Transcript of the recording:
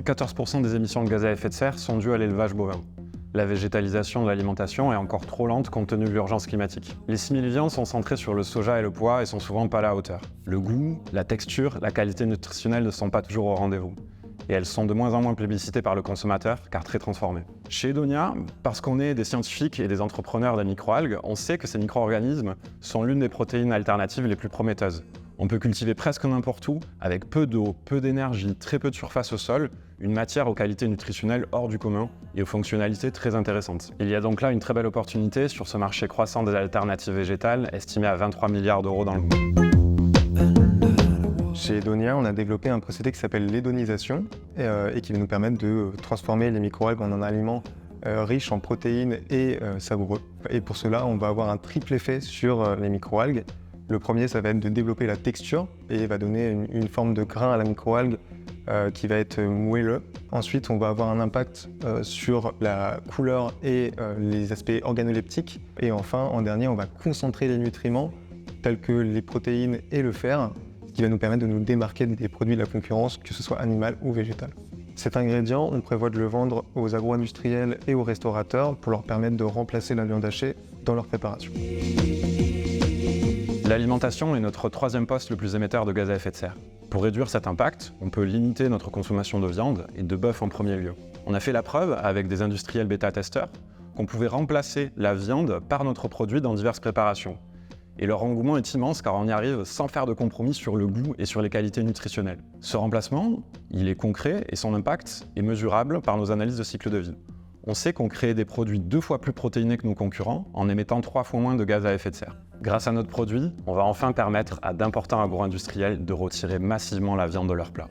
Aujourd'hui, 14% des émissions de gaz à effet de serre sont dues à l'élevage bovin. La végétalisation de l'alimentation est encore trop lente compte tenu de l'urgence climatique. Les simili-viandes sont centrées sur le soja et le pois et sont souvent pas à la hauteur. Le goût, la texture, la qualité nutritionnelle ne sont pas toujours au rendez-vous. Et elles sont de moins en moins plébiscitées par le consommateur, car très transformées. Chez Edonia, parce qu'on est des scientifiques et des entrepreneurs des microalgues, on sait que ces micro-organismes sont l'une des protéines alternatives les plus prometteuses. On peut cultiver presque n'importe où, avec peu d'eau, peu d'énergie, très peu de surface au sol, une matière aux qualités nutritionnelles hors du commun et aux fonctionnalités très intéressantes. Il y a donc là une très belle opportunité sur ce marché croissant des alternatives végétales, estimé à 23 milliards d'euros dans le monde. Chez Edonia, on a développé un procédé qui s'appelle l'édonisation et qui va nous permettre de transformer les microalgues en un aliment riche en protéines et savoureux. Et pour cela, on va avoir un triple effet sur les microalgues. Le premier, ça va être de développer la texture et va donner une forme de grain à la microalgue qui va être moelleux. Ensuite, on va avoir un impact sur la couleur et les aspects organoleptiques. Et enfin, en dernier, on va concentrer les nutriments tels que les protéines et le fer, ce qui va nous permettre de nous démarquer des produits de la concurrence, que ce soit animal ou végétal. Cet ingrédient, on prévoit de le vendre aux agro-industriels et aux restaurateurs pour leur permettre de remplacer la viande hachée dans leur préparation. L'alimentation est notre troisième poste le plus émetteur de gaz à effet de serre. Pour réduire cet impact, on peut limiter notre consommation de viande et de bœuf en premier lieu. On a fait la preuve, avec des industriels bêta-testeurs, qu'on pouvait remplacer la viande par notre produit dans diverses préparations. Et leur engouement est immense car on y arrive sans faire de compromis sur le goût et sur les qualités nutritionnelles. Ce remplacement, il est concret et son impact est mesurable par nos analyses de cycle de vie. On sait qu'on crée des produits 2 fois plus protéinés que nos concurrents en émettant 3 fois moins de gaz à effet de serre. Grâce à notre produit, on va enfin permettre à d'importants agro-industriels de retirer massivement la viande de leurs plats.